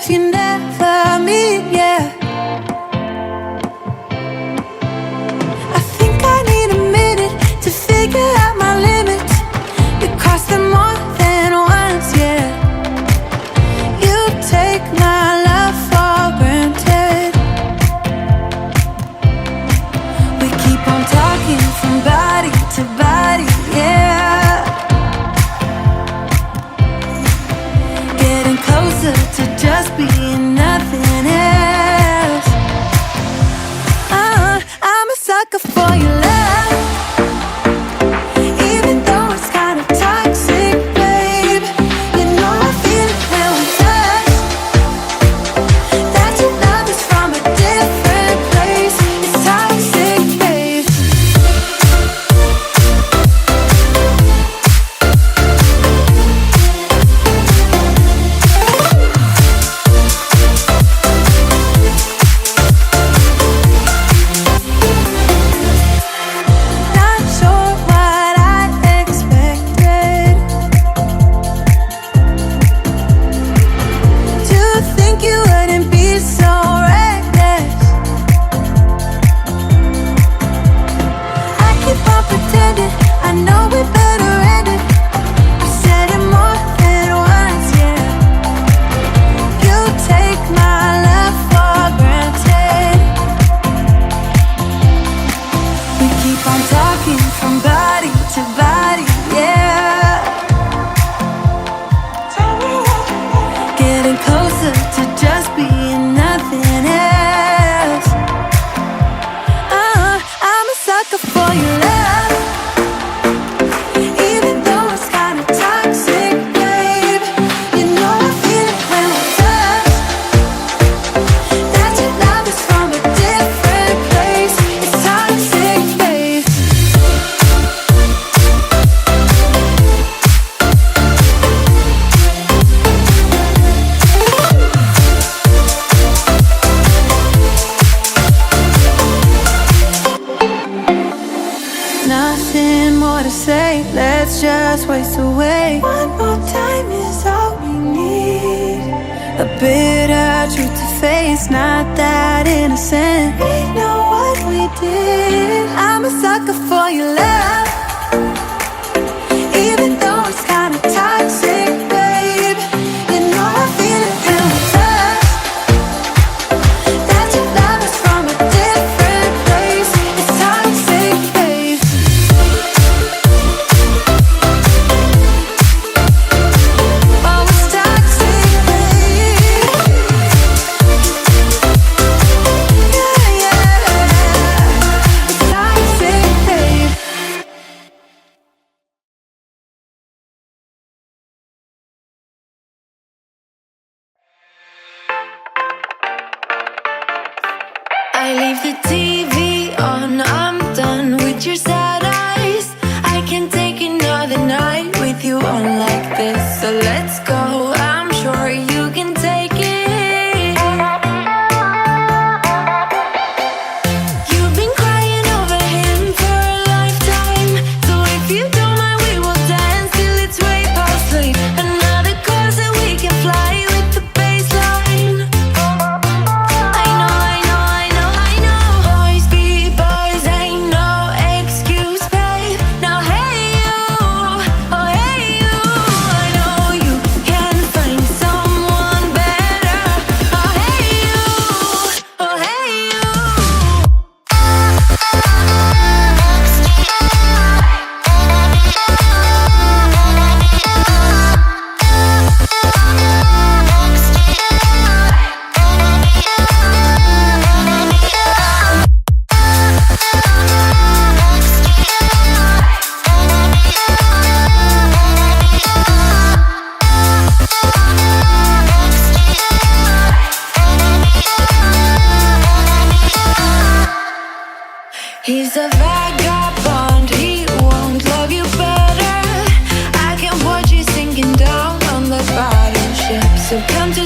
paths you never meet, yeah. I think I need a minute to figure out my limits. You cross them more than once, yeah. You take my love for granted. We keep on talking from body to body, yeah. Getting closer to just being nothing else. I'm a sucker for your love, even though it's kind of toxic, babe. You know I feel it when we touch, that your love is from a different place. It's toxic, babe. Not sure what I expected. To think you wouldn't be so reckless. I keep on pretending I know we better end it. I said it more than once, yeah. You take my love for granted. We keep on talking from body to body, yeah. Getting closer to just being nothing else. I'm a sucker for your love, even though it's kind of toxic, babe. You know I feel it when we touch, that your love is from a different place. It's toxic, babe. Nothing more to say, let's just waste away. One more time is all we need. A bitter truth to face, not that innocent. We know what we did. I'm a sucker for your love, even though it's kind of toxic, babe. You know I feel it when we touch, that your love is from a different place. It's toxic, babe. Oh, it's toxic, babe. Yeah, yeah. It's toxic, babe. I leave the TV on, I'm done with your sad eyes. I can't take another night with you on like this. So let's go, I'm sure you can take it. You've been crying over him for a lifetime. So if you don't mind, we will dance till it's way past sleep. Another course that we can fly with the baseline. I know, I know, I know, I know. Boys be boys, ain't no excuse, babe. Now hey you, oh hey you. I know you can find someone better. Oh hey you, oh hey you. He's a vagabond, he won't love you better. I can watch you sinking down on the battleship. So come to